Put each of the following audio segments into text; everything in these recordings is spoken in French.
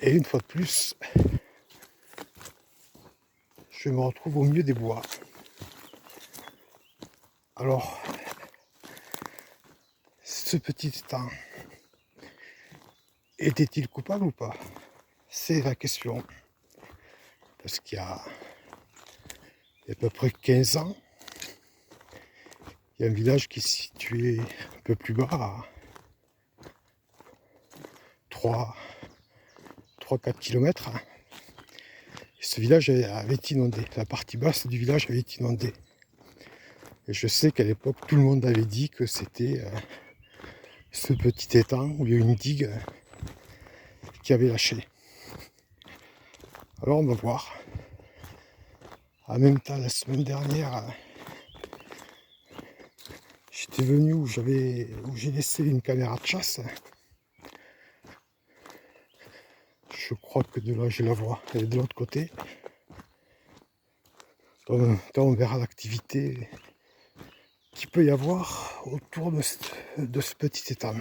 Et une fois de plus, je me retrouve au milieu des bois. Alors, ce petit étang était-il coupable ou pas? C'est la question. Parce qu'il y a à peu près 15 ans, il y a un village qui est situé un peu plus bas, à 3-4 km. Et ce village avait été inondé. La partie basse du village avait été inondée. Et je sais qu'à l'époque, tout le monde avait dit que c'était ce petit étang où il y a une digue qui avait lâché. Alors on va voir. En même temps, la semaine dernière, j'étais venu où j'ai laissé une caméra de chasse. Je crois que de là, je la vois. Elle est de l'autre côté. En même temps, on verra l'activité qu'il peut y avoir autour de ce petit étang.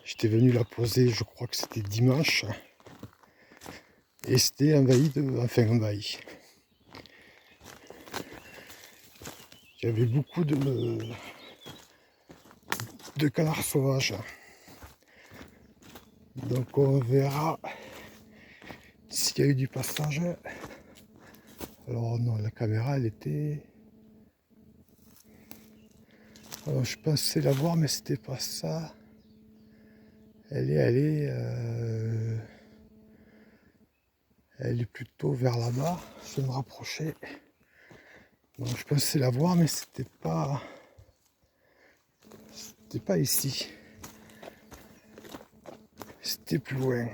J'étais venu la poser, je crois que c'était dimanche. Et c'était envahi. Il y avait beaucoup de canards sauvages. Donc on verra s'il y a eu du passage. Alors non, la caméra elle était... Alors, je pensais la voir mais c'était pas ça. Elle est plutôt vers là-bas. Je vais me rapprocher. Donc, je pensais la voir mais c'était pas ici. C'était plus loin.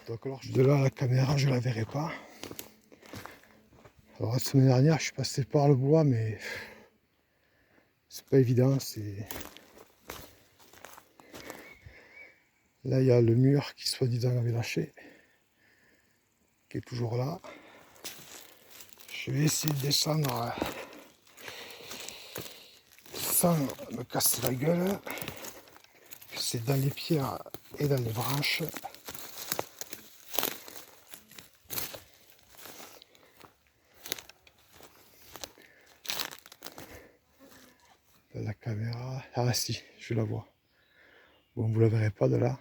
Donc alors de là la caméra je la verrai pas. Alors la semaine dernière je suis passé par le bois mais c'est pas évident. Là il y a le mur qui soi-disant avait lâché, qui est toujours là. Je vais essayer de descendre sans me casser la gueule. C'est dans les pierres et dans les branches. La caméra, ah si, je la vois. Bon, vous la verrez pas de là.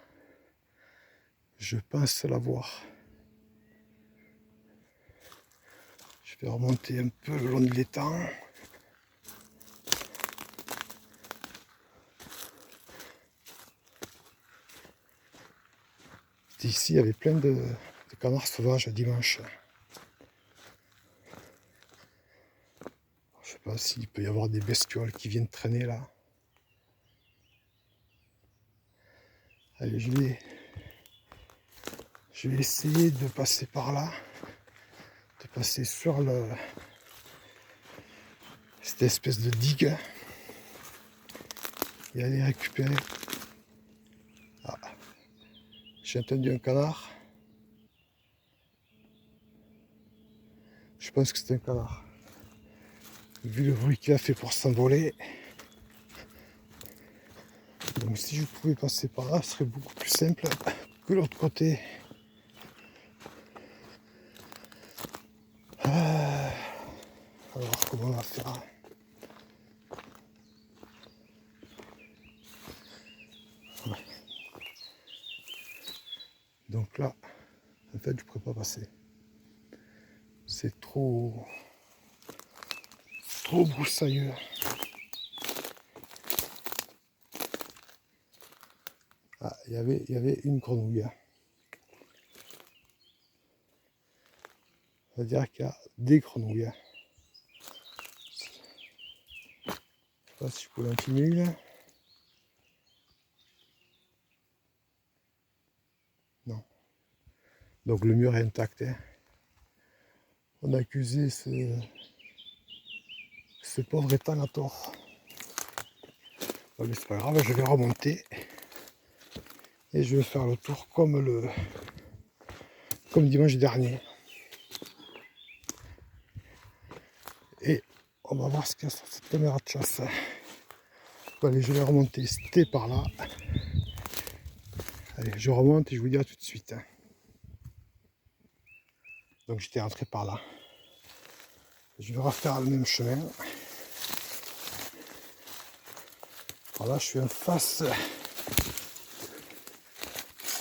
Je pense la voir. Je vais remonter un peu le long de l'étang. Ici, il y avait plein de canards sauvages dimanche. Je sais pas s'il peut y avoir des bestioles qui viennent traîner là. Allez, je vais essayer de passer par là, de passer sur cette espèce de digue et aller récupérer. Ah, j'ai entendu un canard. Je pense que c'est un canard. Vu le bruit qu'il a fait pour s'envoler. Donc si je pouvais passer par là, ce serait beaucoup plus simple que l'autre côté. Alors comment on va faire? Ouais. Donc là, en fait, je ne pourrais pas passer. C'est trop broussailleux. Ah, il y avait une grenouille. On va dire qu'il y a des grenouilles. Je ne sais pas si je peux en filmer une. Non. Donc le mur est intact. Hein. On a accusé ce pauvre étang à tort. Bon, mais c'est pas grave, je vais remonter. Et je vais faire le tour comme dimanche dernier. Et on va voir ce qu'il y a sur cette caméra de chasse. Bon, allez, je vais remonter, c'était par là. Allez, je remonte et je vous dis à tout de suite. Donc j'étais rentré par là. Je vais refaire le même chemin. Voilà, je suis en face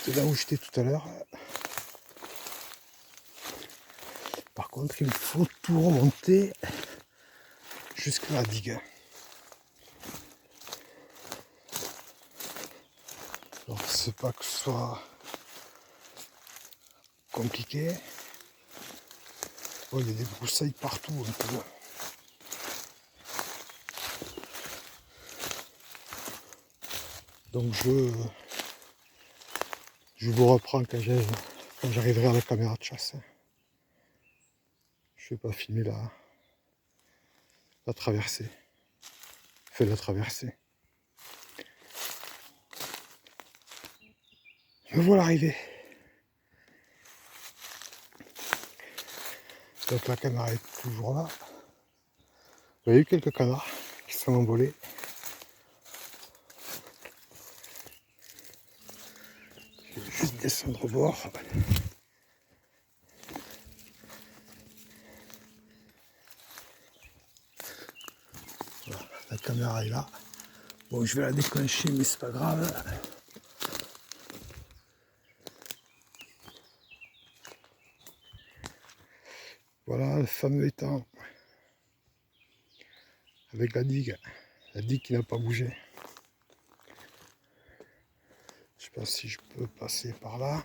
de là où j'étais tout à l'heure. Par contre, il faut tout remonter jusqu'à la digue. Alors, c'est pas que ce soit compliqué. Oh, il y a des broussailles partout un peu. Donc je vous reprends quand j'arriverai à la caméra de chasse. Je vais pas filmer la traversée. Enfin, la traversée. Me voilà arrivé. Donc la caméra est toujours là. Il y a eu quelques canards qui sont envolés. Je vais juste descendre au bord. Voilà, la caméra est là. Bon, je vais la déclencher, mais c'est pas grave. Voilà le fameux étang avec la digue qui n'a pas bougé. Je sais pas si je peux passer par là.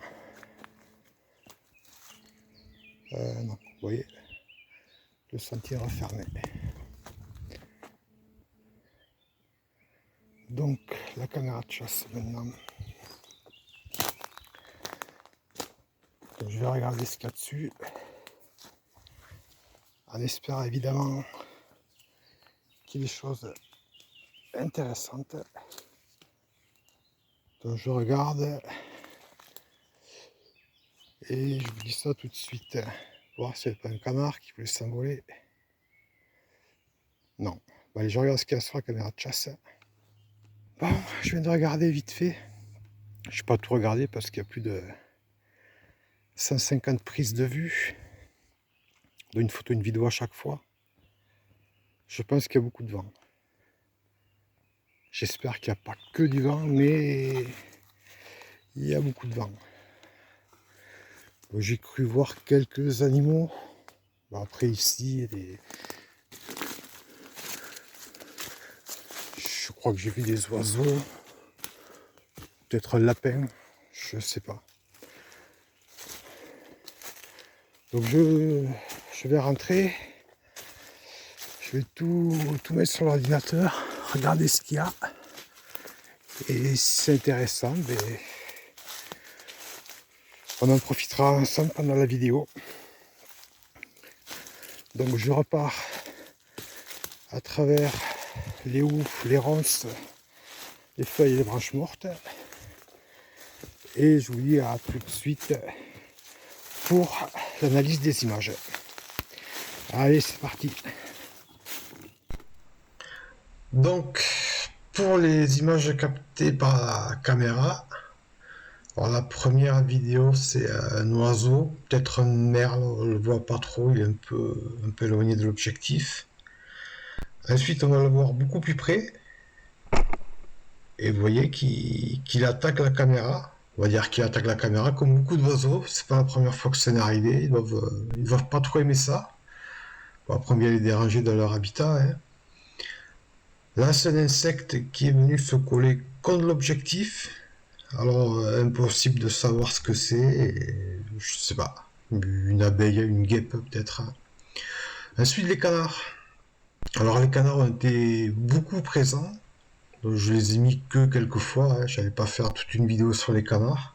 Non, vous voyez, le sentier est refermé. Donc la caméra de chasse maintenant. Donc, je vais regarder ce qu'il y a dessus. On espère évidemment qu'il y ait des choses intéressantes. Donc je regarde et je vous dis ça tout de suite. Voir s'il n'y a pas un canard qui voulait s'envoler. Non. Bon, allez, je regarde ce qu'il y a sur la caméra de chasse. Bon, je viens de regarder vite fait. Je ne vais pas tout regarder parce qu'il y a plus de 150 prises de vue. De une photo, une vidéo à chaque fois. Je pense qu'il y a beaucoup de vent. J'espère qu'il n'y a pas que du vent, mais il y a beaucoup de vent. J'ai cru voir quelques animaux. Bon, après ici, je crois que j'ai vu des oiseaux. Peut-être un lapin, je sais pas. Donc je vais rentrer. Je vais tout mettre sur l'ordinateur, regarder ce qu'il y a. Et si c'est intéressant, ben, on en profitera ensemble pendant la vidéo. Donc je repars à travers les houppes, les ronces, les feuilles et les branches mortes. Et je vous dis à tout de suite pour l'analyse des images. Allez, c'est parti. Donc, pour les images captées par la caméra, alors la première vidéo c'est un oiseau, peut-être un merle, on le voit pas trop, il est un peu éloigné de l'objectif. Ensuite on va le voir beaucoup plus près, et vous voyez qu'il attaque la caméra. On va dire qu'il attaque la caméra comme beaucoup d'oiseaux, c'est pas la première fois que ça m'est arrivé, ils doivent pas trop aimer ça. Bon, après on vient les déranger dans leur habitat. Hein. Là c'est un insecte qui est venu se coller contre l'objectif. Alors, impossible de savoir ce que c'est, je sais pas, une abeille, une guêpe peut-être. Ensuite, les canards. Alors, les canards ont été beaucoup présents, donc je les ai mis que quelques fois, hein. J'allais pas faire toute une vidéo sur les canards.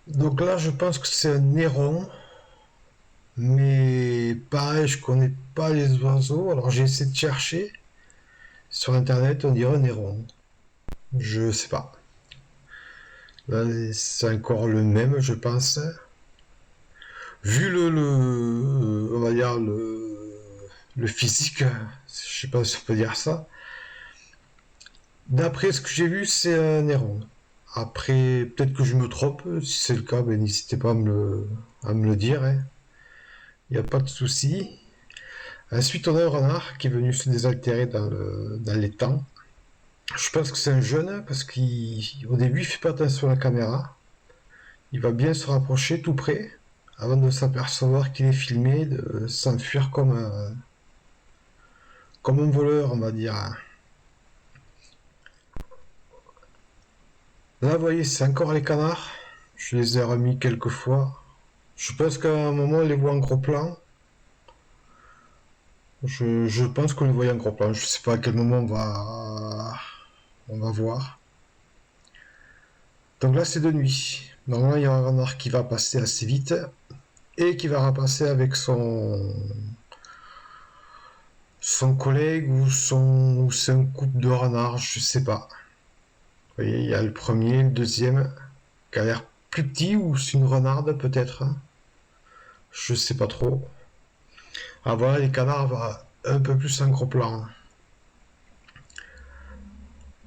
Donc là, je pense que c'est un héron, mais pareil, je connais pas les oiseaux, alors j'ai essayé de chercher. Sur internet, on dirait un héron. Je sais pas. Là, c'est encore le même, je pense. Vu on va dire le physique, je sais pas si on peut dire ça. D'après ce que j'ai vu, c'est un héron. Après, peut-être que je me trompe. Si c'est le cas, ben, n'hésitez pas à me le dire, hein. Il n'y a pas de souci. Ensuite, on a un renard qui est venu se désaltérer dans l'étang. Je pense que c'est un jeune parce qu'au début, il fait pas attention à la caméra. Il va bien se rapprocher tout près avant de s'apercevoir qu'il est filmé, de s'enfuir comme un voleur, on va dire. Là, vous voyez, c'est encore les canards. Je les ai remis quelques fois. Je pense qu'à un moment, on les voit en gros plan. Je pense qu'on les voit en gros plan. Je sais pas à quel moment on va voir. Donc là, c'est de nuit. Normalement, il y a un renard qui va passer assez vite et qui va repasser avec son collègue ou c'est un couple de renards, je sais pas. Vous voyez, il y a le premier, le deuxième qui a l'air plus petit ou c'est une renarde peut-être. Je sais pas trop. Ah voilà, les canards vont un peu plus en gros plan.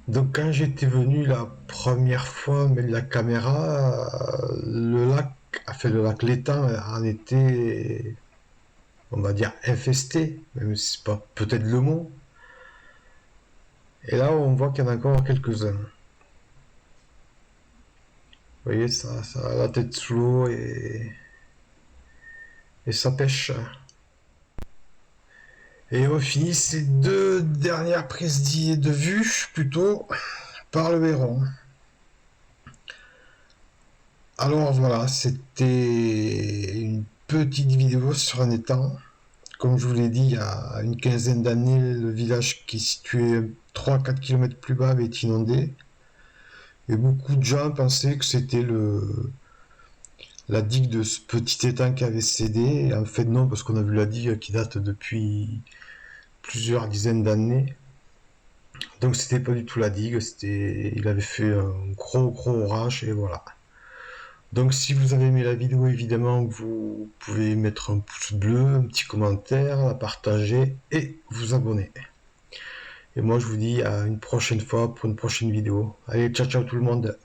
Donc quand j'étais venu la première fois mettre la caméra, le lac l'étang en était, on va dire, infesté, même si c'est pas peut-être le mot. Et là, on voit qu'il y en a encore quelques-uns. Vous voyez, ça a la tête sous l'eau et ça pêche. Et on finit ces deux dernières prises de vue, plutôt, par le héron. Alors voilà, c'était une petite vidéo sur un étang. Comme je vous l'ai dit, il y a une quinzaine d'années, le village qui est situé 3-4 km plus bas avait été inondé. Et beaucoup de gens pensaient que c'était la digue de ce petit étang qui avait cédé. Et en fait non, parce qu'on a vu la digue qui date depuis plusieurs dizaines d'années. Donc c'était pas du tout la digue, il avait fait un gros orage et voilà. Donc si vous avez aimé la vidéo, évidemment, vous pouvez mettre un pouce bleu, un petit commentaire, la partager et vous abonner. Et moi je vous dis à une prochaine fois pour une prochaine vidéo. Allez, ciao ciao tout le monde.